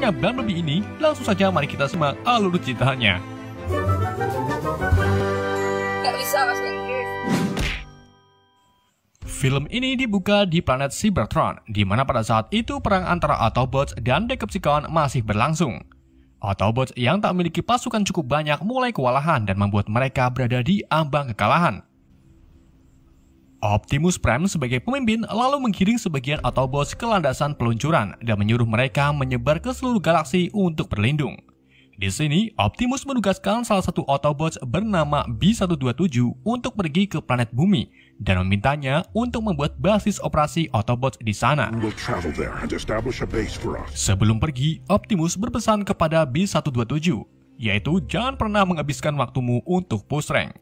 menariknya Bumblebee ini? Langsung saja mari kita simak alur ceritanya. Gak bisa bahasa Inggris. Film ini dibuka di planet Cybertron, di mana pada saat itu perang antara Autobots dan Decepticon masih berlangsung. Autobots yang tak memiliki pasukan cukup banyak mulai kewalahan dan membuat mereka berada di ambang kekalahan. Optimus Prime sebagai pemimpin lalu menggiring sebagian Autobots ke landasan peluncuran dan menyuruh mereka menyebar ke seluruh galaksi untuk berlindung. Di sini, Optimus menugaskan salah satu Autobots bernama B-127 untuk pergi ke planet Bumi dan memintanya untuk membuat basis operasi Autobots di sana. Sebelum pergi, Optimus berpesan kepada B-127, yaitu jangan pernah menghabiskan waktumu untuk push rank.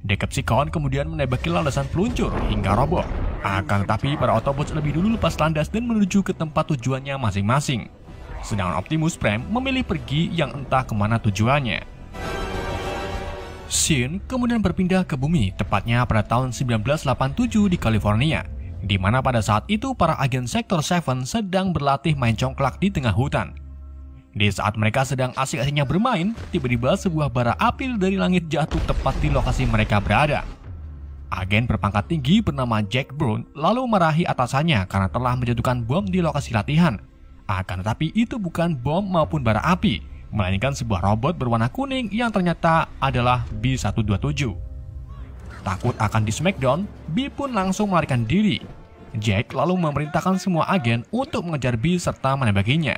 Decepticon kemudian menembaki landasan peluncur hingga roboh. Akan tetapi para Autobots lebih dulu lepas landas dan menuju ke tempat tujuannya masing-masing. Sedangkan Optimus Prime memilih pergi yang entah kemana tujuannya. Scene kemudian berpindah ke bumi, tepatnya pada tahun 1987 di California, di mana pada saat itu para agen Sektor 7 sedang berlatih main congklak di tengah hutan. Di saat mereka sedang asik-asiknya bermain, tiba-tiba sebuah bara api dari langit jatuh tepat di lokasi mereka berada. Agen berpangkat tinggi bernama Jack Brown lalu marahi atasannya karena telah menjatuhkan bom di lokasi latihan. Akan tetapi itu bukan bom maupun bara api, melainkan sebuah robot berwarna kuning yang ternyata adalah B-127. Takut akan di Smackdown, B pun langsung melarikan diri. Jack lalu memerintahkan semua agen untuk mengejar B serta menembakinya.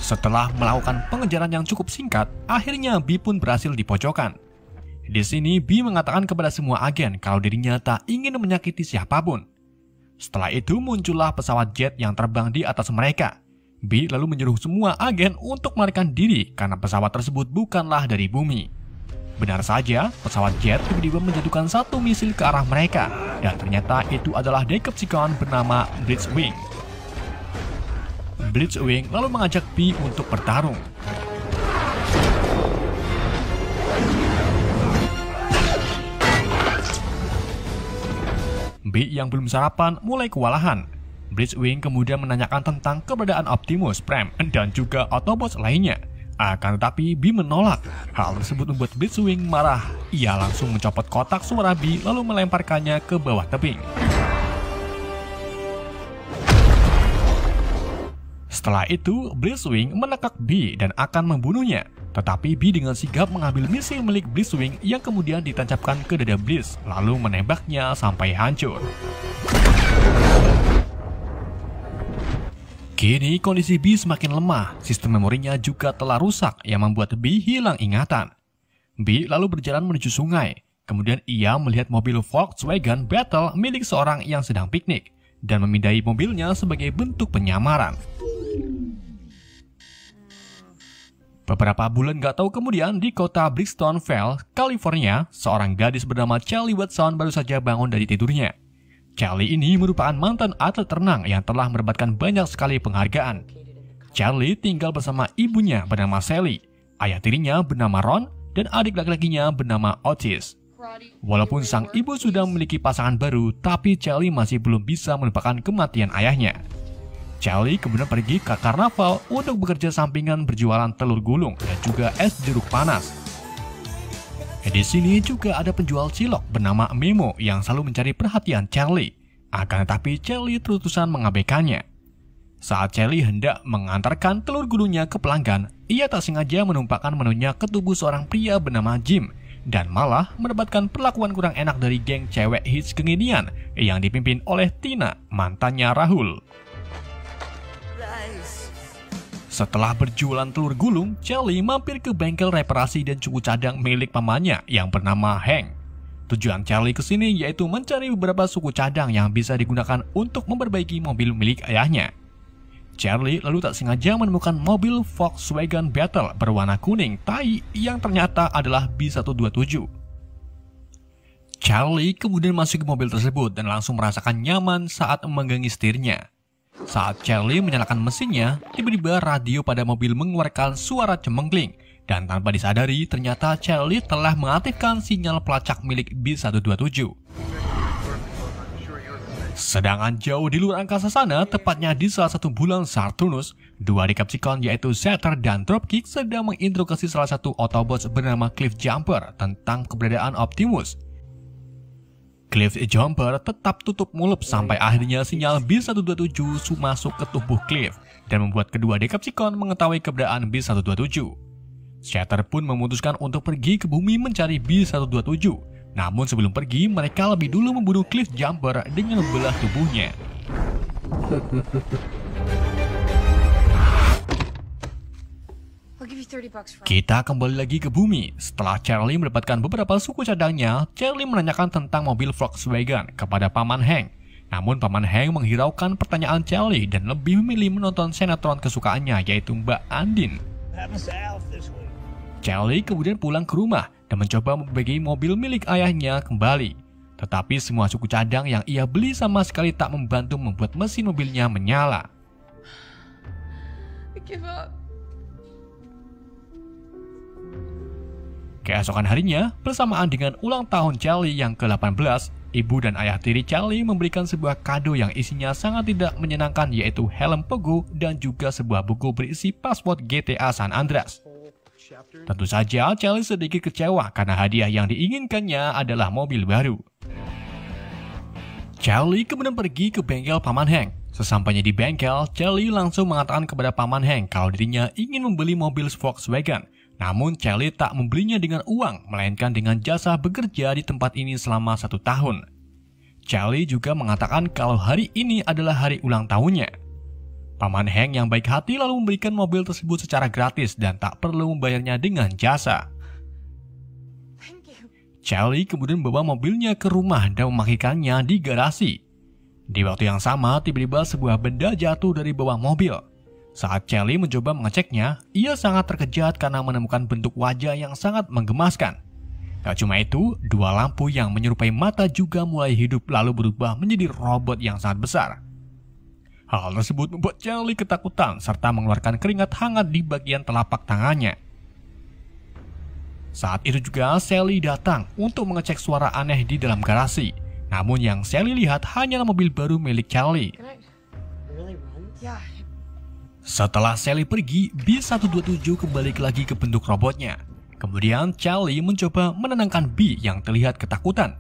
Setelah melakukan pengejaran yang cukup singkat, akhirnya B pun berhasil dipojokkan. Di sini B mengatakan kepada semua agen kalau dirinya tak ingin menyakiti siapapun. Setelah itu muncullah pesawat jet yang terbang di atas mereka. B lalu menyuruh semua agen untuk melarikan diri karena pesawat tersebut bukanlah dari bumi. Benar saja, pesawat jet tiba-tiba menjatuhkan satu misil ke arah mereka, dan ternyata itu adalah Decepticon bernama Blitzwing. Blitzwing lalu mengajak B untuk bertarung. B yang belum sarapan mulai kewalahan. Blitzwing kemudian menanyakan tentang keberadaan Optimus Prime dan juga Autobots lainnya. Akan tetapi B menolak. Hal tersebut membuat Blitzwing marah. Ia langsung mencopot kotak suara B lalu melemparkannya ke bawah tebing. Setelah itu, Blitzwing menekak B dan akan membunuhnya. Tetapi B dengan sigap mengambil misil milik Blitzwing yang kemudian ditancapkan ke dada Blitz, lalu menembaknya sampai hancur. Kini kondisi B semakin lemah, sistem memorinya juga telah rusak yang membuat B hilang ingatan. B lalu berjalan menuju sungai, kemudian ia melihat mobil Volkswagen Beetle milik seorang yang sedang piknik, dan memindai mobilnya sebagai bentuk penyamaran. Beberapa bulan gak tahu kemudian di kota Brixton Falls, California, seorang gadis bernama Charlie Watson baru saja bangun dari tidurnya. Charlie ini merupakan mantan atlet renang yang telah mendapatkan banyak sekali penghargaan. Charlie tinggal bersama ibunya bernama Sally, ayah tirinya bernama Ron, dan adik laki-lakinya bernama Otis. Walaupun sang ibu sudah memiliki pasangan baru, tapi Charlie masih belum bisa melupakan kematian ayahnya. Charlie kemudian pergi ke karnaval untuk bekerja sampingan berjualan telur gulung dan juga es jeruk panas. Di sini juga ada penjual cilok bernama Memo yang selalu mencari perhatian Charlie. Akan tetapi Charlie terus-terusan mengabaikannya. Saat Charlie hendak mengantarkan telur gulungnya ke pelanggan, ia tak sengaja menumpahkan menunya ke tubuh seorang pria bernama Jim dan malah mendapatkan perlakuan kurang enak dari geng cewek hits kekinian yang dipimpin oleh Tina, mantannya Rahul. Setelah berjualan telur gulung, Charlie mampir ke bengkel reparasi dan suku cadang milik pamannya yang bernama Hank. Tujuan Charlie ke sini yaitu mencari beberapa suku cadang yang bisa digunakan untuk memperbaiki mobil milik ayahnya. Charlie lalu tak sengaja menemukan mobil Volkswagen Beetle berwarna kuning tai yang ternyata adalah B-127. Charlie kemudian masuk ke mobil tersebut dan langsung merasakan nyaman saat memenggangi setirnya. Saat Charlie menyalakan mesinnya, tiba-tiba radio pada mobil mengeluarkan suara cemengkling. Dan tanpa disadari, ternyata Charlie telah mengaktifkan sinyal pelacak milik B-127. Sedangkan jauh di luar angkasa sana, tepatnya di salah satu bulan Saturnus, dua Decepticon yaitu Shatter dan Dropkick sedang menginterogasi salah satu Autobots bernama Cliff Jumper tentang keberadaan Optimus. Cliff Jumper tetap tutup mulut sampai akhirnya sinyal B-127 masuk ke tubuh Cliff dan membuat kedua Decepticon mengetahui keberadaan B-127. Shatter pun memutuskan untuk pergi ke bumi mencari B-127. Namun sebelum pergi, mereka lebih dulu membunuh Cliff Jumper dengan membelah tubuhnya. Kita kembali lagi ke bumi. Setelah Charlie mendapatkan beberapa suku cadangnya, Charlie menanyakan tentang mobil Volkswagen kepada Paman Hank. Namun Paman Hank menghiraukan pertanyaan Charlie dan lebih memilih menonton sinetron kesukaannya, yaitu Mbak Andin. Charlie kemudian pulang ke rumah dan mencoba membagi mobil milik ayahnya kembali. Tetapi semua suku cadang yang ia beli sama sekali tak membantu membuat mesin mobilnya menyala. Keesokan harinya, bersamaan dengan ulang tahun Charlie yang ke-18, ibu dan ayah tiri Charlie memberikan sebuah kado yang isinya sangat tidak menyenangkan, yaitu helm Pogo dan juga sebuah buku berisi password GTA San Andreas. Tentu saja Charlie sedikit kecewa karena hadiah yang diinginkannya adalah mobil baru. Charlie kemudian pergi ke bengkel Paman Hank. Sesampainya di bengkel, Charlie langsung mengatakan kepada Paman Hank kalau dirinya ingin membeli mobil Volkswagen. Namun Charlie tak membelinya dengan uang, melainkan dengan jasa bekerja di tempat ini selama 1 tahun. Charlie juga mengatakan kalau hari ini adalah hari ulang tahunnya. Paman Hank yang baik hati lalu memberikan mobil tersebut secara gratis dan tak perlu membayarnya dengan jasa. Charlie kemudian membawa mobilnya ke rumah dan memakaikannya di garasi. Di waktu yang sama, tiba-tiba sebuah benda jatuh dari bawah mobil. Saat Charlie mencoba mengeceknya, ia sangat terkejut karena menemukan bentuk wajah yang sangat menggemaskan. Gak cuma itu, dua lampu yang menyerupai mata juga mulai hidup lalu berubah menjadi robot yang sangat besar. Hal tersebut membuat Charlie ketakutan serta mengeluarkan keringat hangat di bagian telapak tangannya. Saat itu juga Sally datang untuk mengecek suara aneh di dalam garasi. Namun yang Sally lihat hanyalah mobil baru milik Charlie. Setelah Sally pergi, B-127 kembali lagi ke bentuk robotnya. Kemudian Charlie mencoba menenangkan B yang terlihat ketakutan.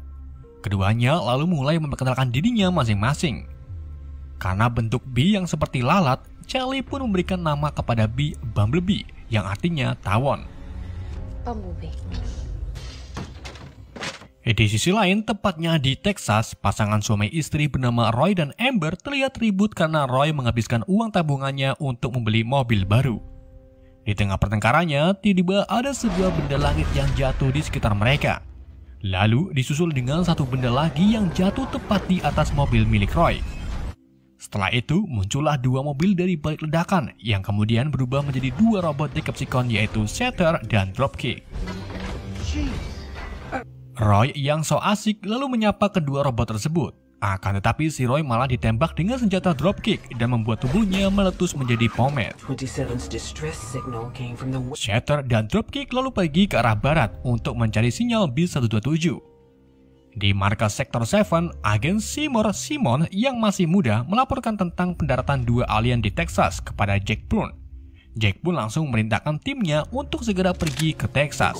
Keduanya lalu mulai memperkenalkan dirinya masing-masing. Karena bentuk B yang seperti lalat, Charlie pun memberikan nama kepada B Bumblebee yang artinya tawon. Bumblebee. Di sisi lain, tepatnya di Texas, pasangan suami istri bernama Roy dan Amber terlihat ribut karena Roy menghabiskan uang tabungannya untuk membeli mobil baru. Di tengah pertengkarannya, tiba-tiba ada sebuah benda langit yang jatuh di sekitar mereka. Lalu disusul dengan satu benda lagi yang jatuh tepat di atas mobil milik Roy. Setelah itu, muncullah dua mobil dari balik ledakan yang kemudian berubah menjadi dua robot Decepticon yaitu Shatter dan Dropkick. Roy yang so asik lalu menyapa kedua robot tersebut. Akan tetapi si Roy malah ditembak dengan senjata Dropkick dan membuat tubuhnya meletus menjadi pomade. Shatter dan Dropkick lalu pergi ke arah barat untuk mencari sinyal B-127. Di markas Sektor 7, agen Seymour Simon yang masih muda melaporkan tentang pendaratan dua alien di Texas kepada Jack Plum. Jack pun langsung merintahkan timnya untuk segera pergi ke Texas.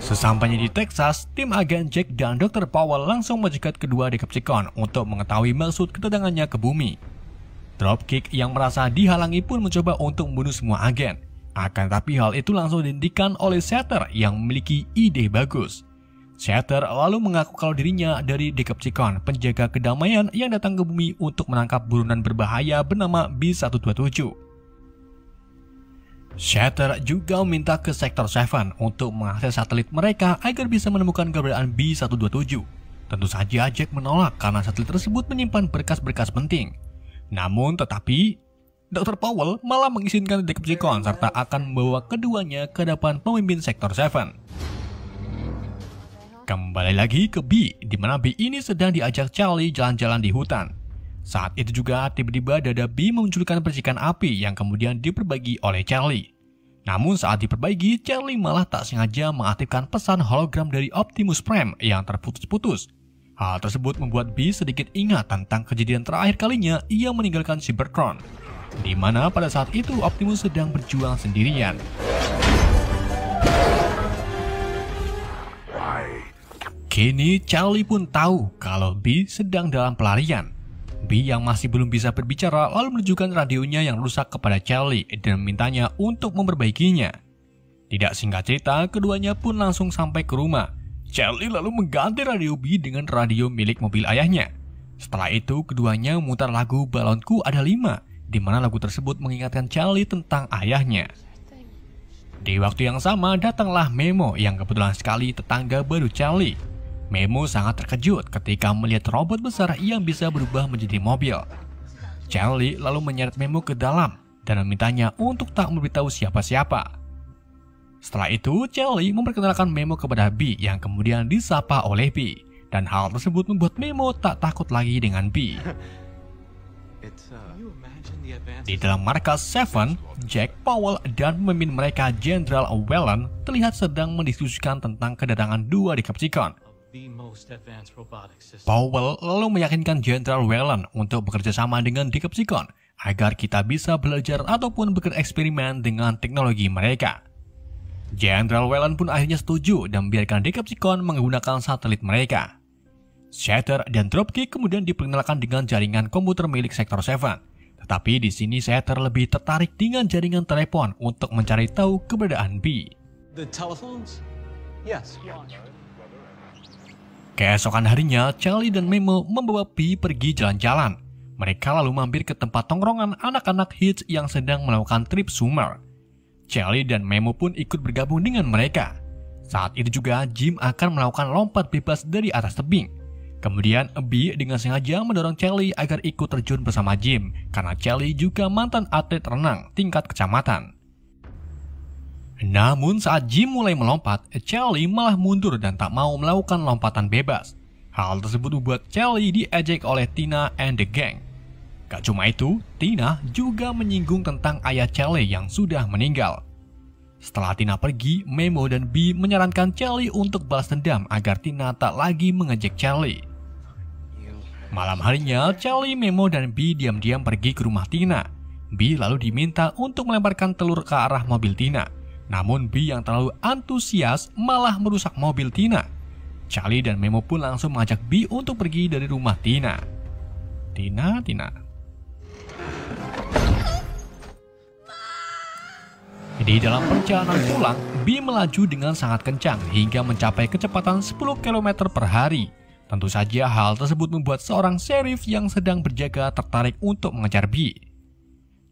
Sesampainya di Texas, tim agen Jack dan Dr. Powell langsung mencegat kedua Decepticon untuk mengetahui maksud kedatangannya ke bumi. Dropkick yang merasa dihalangi pun mencoba untuk membunuh semua agen. Akan tapi hal itu langsung dihentikan oleh Shatter yang memiliki ide bagus. Shatter lalu mengaku kalau dirinya dari Decepticon, penjaga kedamaian yang datang ke bumi untuk menangkap buronan berbahaya bernama B-127. Shatter juga meminta ke Sektor 7 untuk mengakses satelit mereka agar bisa menemukan keberadaan B-127. Tentu saja Jack menolak karena satelit tersebut menyimpan berkas-berkas penting. Namun tetapi, Dr. Powell malah mengizinkan Decepticon serta akan membawa keduanya ke hadapan pemimpin Sektor 7. Kembali lagi ke B, di mana B ini sedang diajak Charlie jalan-jalan di hutan. Saat itu juga tiba-tiba dada B memunculkan percikan api yang kemudian diperbaiki oleh Charlie. Namun saat diperbaiki, Charlie malah tak sengaja mengaktifkan pesan hologram dari Optimus Prime yang terputus-putus. Hal tersebut membuat B sedikit ingat tentang kejadian terakhir kalinya ia meninggalkan Cybertron, di mana pada saat itu Optimus sedang berjuang sendirian. Kini Charlie pun tahu kalau B sedang dalam pelarian. B yang masih belum bisa berbicara lalu menunjukkan radionya yang rusak kepada Charlie dan memintanya untuk memperbaikinya. Tidak singkat cerita, keduanya pun langsung sampai ke rumah. Charlie lalu mengganti radio B dengan radio milik mobil ayahnya. Setelah itu, keduanya memutar lagu Balonku Ada 5, di mana lagu tersebut mengingatkan Charlie tentang ayahnya. Di waktu yang sama, datanglah Memo yang kebetulan sekali tetangga baru Charlie. Memo sangat terkejut ketika melihat robot besar yang bisa berubah menjadi mobil. Charlie lalu menyeret Memo ke dalam dan memintanya untuk tak memberitahu siapa-siapa. Setelah itu, Charlie memperkenalkan Memo kepada B yang kemudian disapa oleh B. Dan hal tersebut membuat Memo tak takut lagi dengan B. Di dalam markas Seven, Jack, Powell, dan pemimpin mereka Jenderal Whelan terlihat sedang mendiskusikan tentang kedatangan dua Decepticon. Powell lalu meyakinkan Jenderal Whelan untuk bekerja sama dengan Decepticon agar kita bisa belajar ataupun bereksperimen dengan teknologi mereka. Jenderal Whelan pun akhirnya setuju dan membiarkan Decepticon menggunakan satelit mereka. Shatter dan Dropkick kemudian diperkenalkan dengan jaringan komputer milik Sektor 7. Tetapi di sini Shatter lebih tertarik dengan jaringan telepon untuk mencari tahu keberadaan B. Keesokan harinya, Charlie dan Memo membawa B pergi jalan-jalan. Mereka lalu mampir ke tempat tongkrongan anak-anak hits yang sedang melakukan trip summer. Charlie dan Memo pun ikut bergabung dengan mereka. Saat itu juga Jim akan melakukan lompat bebas dari atas tebing. Kemudian B dengan sengaja mendorong Charlie agar ikut terjun bersama Jim karena Charlie juga mantan atlet renang tingkat kecamatan. Namun saat Jim mulai melompat, Charlie malah mundur dan tak mau melakukan lompatan bebas. Hal tersebut membuat Charlie diejek oleh Tina and the gang. Gak cuma itu, Tina juga menyinggung tentang ayah Charlie yang sudah meninggal. Setelah Tina pergi, Memo dan B menyarankan Charlie untuk balas dendam agar Tina tak lagi mengejek Charlie. Malam harinya, Charlie, Memo, dan B diam-diam pergi ke rumah Tina. B lalu diminta untuk melemparkan telur ke arah mobil Tina. Namun B yang terlalu antusias malah merusak mobil Tina. Charlie dan Memo pun langsung mengajak B untuk pergi dari rumah Tina. Tina. Di dalam perjalanan pulang, B melaju dengan sangat kencang hingga mencapai kecepatan 10 km per hari. Tentu saja hal tersebut membuat seorang sheriff yang sedang berjaga tertarik untuk mengejar B.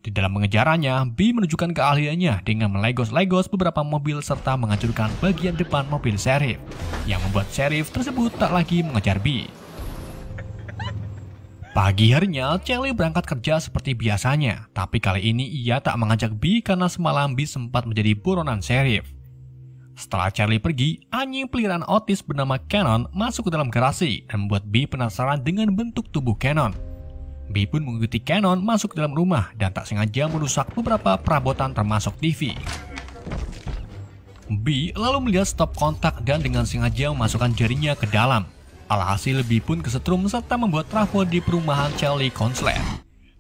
Di dalam mengejarannya, B menunjukkan keahliannya dengan melegos-legos beberapa mobil serta menghancurkan bagian depan mobil sheriff, yang membuat sheriff tersebut tak lagi mengejar B. Pagi harinya, Charlie berangkat kerja seperti biasanya, tapi kali ini ia tak mengajak B karena semalam B sempat menjadi buronan sheriff. Setelah Charlie pergi, anjing peliharaan Otis bernama Cannon masuk ke dalam garasi dan membuat B penasaran dengan bentuk tubuh Cannon. B pun mengikuti Cannon masuk ke dalam rumah dan tak sengaja merusak beberapa perabotan termasuk TV. B lalu melihat stop kontak dan dengan sengaja memasukkan jarinya ke dalam. Alhasil B pun kesetrum serta membuat trafo di perumahan Charlie Konslet.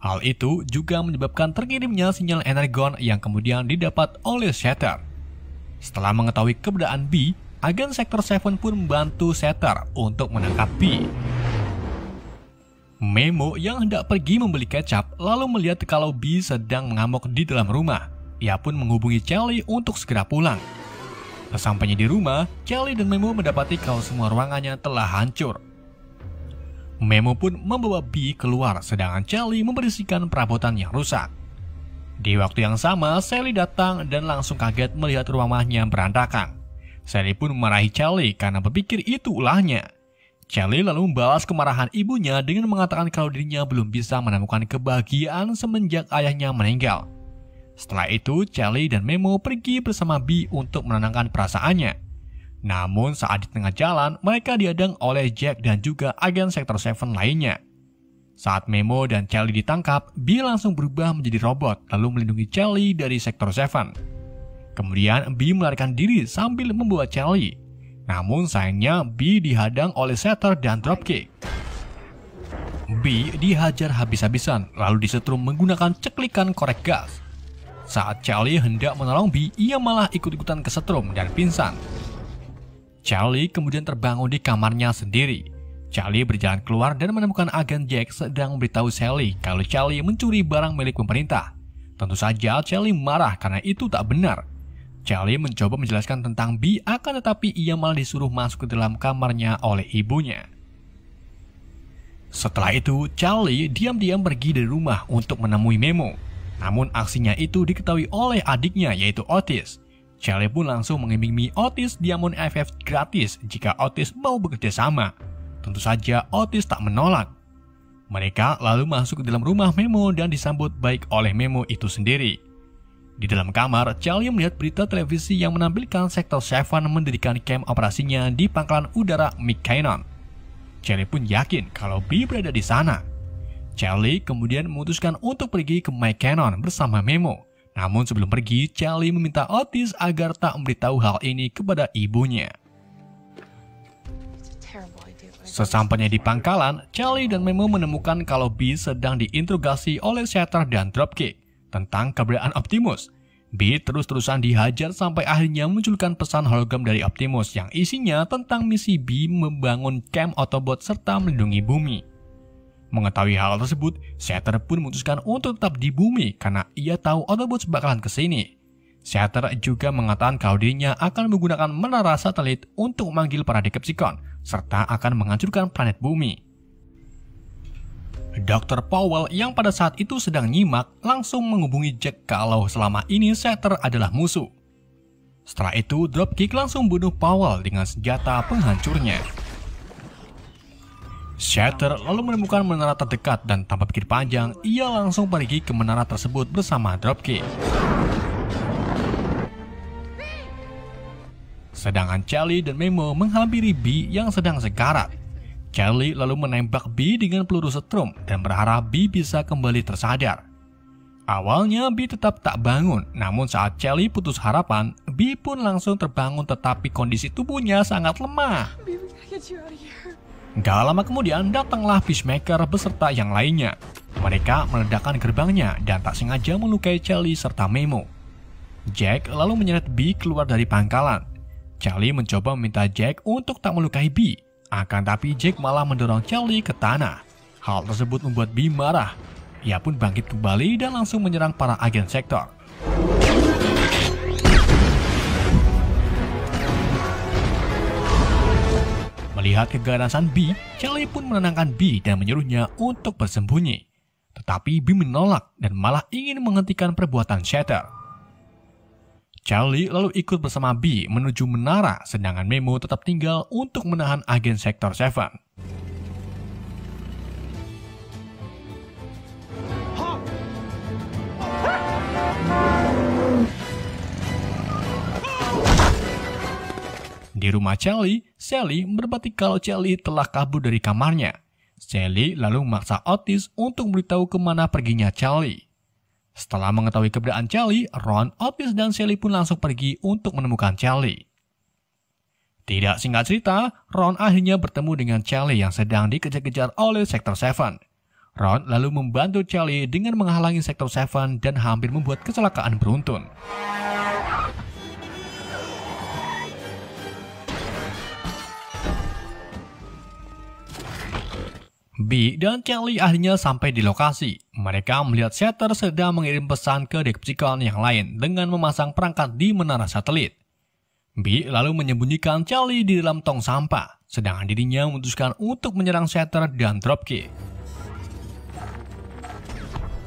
Hal itu juga menyebabkan terkirimnya sinyal energon yang kemudian didapat oleh Shatter. Setelah mengetahui keberadaan B, agen Sektor 7 pun membantu Shatter untuk menangkap B. Memo yang hendak pergi membeli kecap lalu melihat kalau B sedang mengamuk di dalam rumah. Ia pun menghubungi Charlie untuk segera pulang. Sesampainya di rumah, Charlie dan Memo mendapati kalau semua ruangannya telah hancur. Memo pun membawa B keluar sedangkan Charlie membersihkan perabotan yang rusak. Di waktu yang sama, Sally datang dan langsung kaget melihat rumahnya berantakan. Sally pun memarahi Charlie karena berpikir itu ulahnya. Charlie lalu membalas kemarahan ibunya dengan mengatakan kalau dirinya belum bisa menemukan kebahagiaan semenjak ayahnya meninggal. Setelah itu, Charlie dan Memo pergi bersama B untuk menenangkan perasaannya. Namun saat di tengah jalan, mereka dihadang oleh Jack dan juga agen Sektor 7 lainnya. Saat Memo dan Charlie ditangkap, B langsung berubah menjadi robot lalu melindungi Charlie dari Sektor 7. Kemudian B melarikan diri sambil membawa Charlie. Namun sayangnya B dihadang oleh Shatter dan Dropkick. B dihajar habis-habisan lalu disetrum menggunakan ceklikan korek gas. Saat Charlie hendak menolong B, ia malah ikut-ikutan kesetrum dan pingsan. Charlie kemudian terbangun di kamarnya sendiri. Charlie berjalan keluar dan menemukan agen Jack sedang memberitahu Sally kalau Charlie mencuri barang milik pemerintah. Tentu saja Charlie marah karena itu tak benar. Charlie mencoba menjelaskan tentang B, akan tetapi ia malah disuruh masuk ke dalam kamarnya oleh ibunya. Setelah itu, Charlie diam-diam pergi dari rumah untuk menemui Memo. Namun aksinya itu diketahui oleh adiknya yaitu Otis. Charlie pun langsung mengiming-imingi Otis Diamond FF gratis jika Otis mau bekerja sama. Tentu saja Otis tak menolak. Mereka lalu masuk ke dalam rumah Memo dan disambut baik oleh Memo itu sendiri. Di dalam kamar, Charlie melihat berita televisi yang menampilkan Sektor 7 mendirikan camp operasinya di pangkalan udara McKinnon. Charlie pun yakin kalau B berada di sana. Charlie kemudian memutuskan untuk pergi ke McKinnon bersama Memo. Namun sebelum pergi, Charlie meminta Otis agar tak memberitahu hal ini kepada ibunya. Sesampainya di pangkalan, Charlie dan Memo menemukan kalau B sedang diinterogasi oleh Shatter dan Dropkick tentang keberadaan Optimus. B terus-terusan dihajar sampai akhirnya munculkan pesan hologram dari Optimus yang isinya tentang misi B membangun camp Autobot serta melindungi bumi. Mengetahui hal tersebut, Shatter pun memutuskan untuk tetap di bumi karena ia tahu Autobots bakalan kesini. Shatter juga mengatakan kalau dirinya akan menggunakan menara satelit untuk memanggil para Decepticon serta akan menghancurkan planet bumi. Dr. Powell yang pada saat itu sedang nyimak langsung menghubungi Jack kalau selama ini Shatter adalah musuh. Setelah itu, Dropkick langsung bunuh Powell dengan senjata penghancurnya. Shatter lalu menemukan menara terdekat dan tanpa pikir panjang, ia langsung pergi ke menara tersebut bersama Dropkick. Sedangkan Charlie dan Memo menghampiri B yang sedang sekarat. Charlie lalu menembak B dengan peluru setrum dan berharap B bisa kembali tersadar. Awalnya B tetap tak bangun, namun saat Charlie putus harapan, B pun langsung terbangun tetapi kondisi tubuhnya sangat lemah. Gak lama kemudian datanglah Peacemaker beserta yang lainnya. Mereka meledakkan gerbangnya dan tak sengaja melukai Charlie serta Memo. Jack lalu menyeret B keluar dari pangkalan. Charlie mencoba meminta Jack untuk tak melukai B. Akan tapi Jack malah mendorong Charlie ke tanah. Hal tersebut membuat B marah. Ia pun bangkit kembali dan langsung menyerang para agen sektor. Melihat keganasan B, Charlie pun menenangkan B dan menyuruhnya untuk bersembunyi. Tetapi B menolak dan malah ingin menghentikan perbuatan Shatter. Charlie lalu ikut bersama B menuju menara, sedangkan Memo tetap tinggal untuk menahan agen Sektor 7. Di rumah Charlie, Sally berbati kalau Charlie telah kabur dari kamarnya. Sally lalu memaksa Otis untuk memberitahu kemana perginya Charlie. Setelah mengetahui keberadaan Charlie, Ron, Otis, dan Sally pun langsung pergi untuk menemukan Charlie. Tidak singkat cerita, Ron akhirnya bertemu dengan Charlie yang sedang dikejar-kejar oleh Sektor 7. Ron lalu membantu Charlie dengan menghalangi Sektor 7 dan hampir membuat kecelakaan beruntun. B dan Charlie akhirnya sampai di lokasi. Mereka melihat Shatter sedang mengirim pesan ke Decepticon yang lain dengan memasang perangkat di menara satelit. B lalu menyembunyikan Charlie di dalam tong sampah, sedangkan dirinya memutuskan untuk menyerang Shatter dan Dropkick.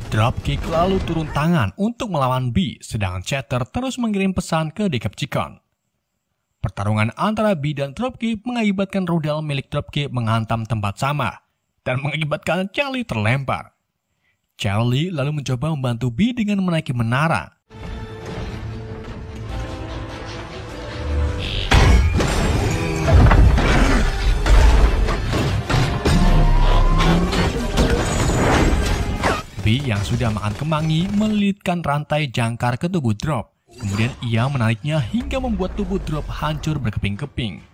Dropkick lalu turun tangan untuk melawan B, sedangkan Shatter terus mengirim pesan ke Decepticon. Pertarungan antara B dan Dropkick mengakibatkan rudal milik Dropkick menghantam tempat sama dan mengakibatkan Charlie terlempar. Charlie lalu mencoba membantu B dengan menaiki menara. Bee yang sudah makan kemangi melilitkan rantai jangkar ke tubuh Drop. Kemudian ia menariknya hingga membuat tubuh Drop hancur berkeping-keping.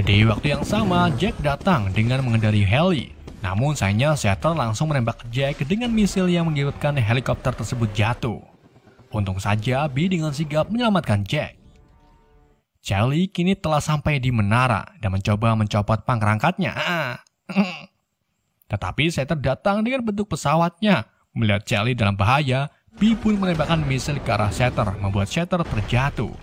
Di waktu yang sama, Jack datang dengan mengendari heli. Namun sayangnya Shatter langsung menembak Jack dengan misil yang menyebabkan helikopter tersebut jatuh. Untung saja Bee dengan sigap menyelamatkan Jack. Charlie kini telah sampai di menara dan mencoba mencopot pangkerangkatnya. Tetapi Shatter datang dengan bentuk pesawatnya. Melihat Charlie dalam bahaya, Bee pun menembakkan misil ke arah Shatter, membuat Shatter terjatuh.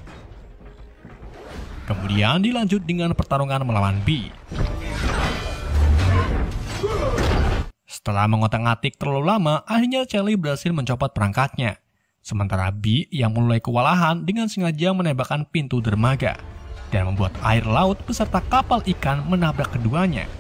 Kemudian dilanjut dengan pertarungan melawan Bee. Setelah mengotak-atik terlalu lama, akhirnya Charlie berhasil mencopot perangkatnya. Sementara Bee yang mulai kewalahan dengan sengaja menembakkan pintu dermaga dan membuat air laut beserta kapal ikan menabrak keduanya.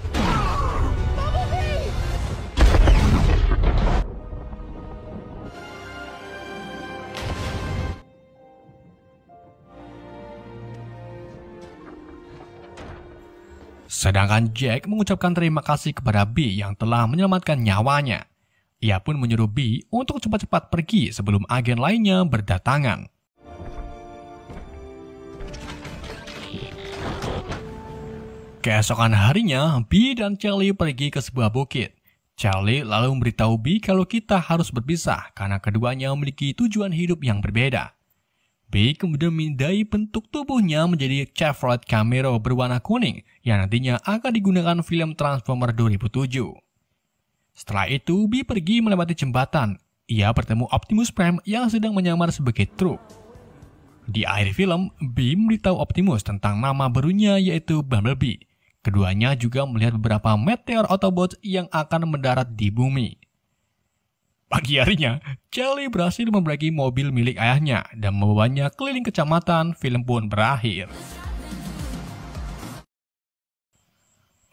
Sedangkan Jack mengucapkan terima kasih kepada Bee yang telah menyelamatkan nyawanya. Ia pun menyuruh Bee untuk cepat-cepat pergi sebelum agen lainnya berdatangan. Keesokan harinya, Bee dan Charlie pergi ke sebuah bukit. Charlie lalu memberitahu Bee kalau kita harus berpisah karena keduanya memiliki tujuan hidup yang berbeda. Bee kemudian memindai bentuk tubuhnya menjadi Chevrolet Camaro berwarna kuning yang nantinya akan digunakan film Transformer 2007. Setelah itu, Bee pergi melewati jembatan. Ia bertemu Optimus Prime yang sedang menyamar sebagai truk. Di akhir film, Bee memberitahu Optimus tentang nama barunya yaitu Bumblebee. Keduanya juga melihat beberapa meteor Autobots yang akan mendarat di bumi. Pagi harinya, Charlie berhasil membagi mobil milik ayahnya dan membawanya keliling kecamatan. Film pun berakhir.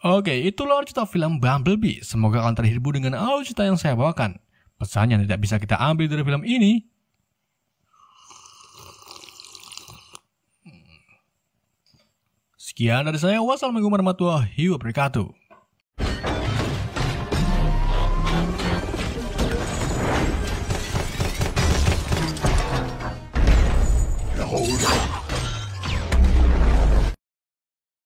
Oke, itulah cerita film Bumblebee. Semoga kalian terhibur dengan alur cerita yang saya bawakan. Pesan yang tidak bisa kita ambil dari film ini. Sekian dari saya. Wassalamualaikum warahmatullahi wabarakatuh.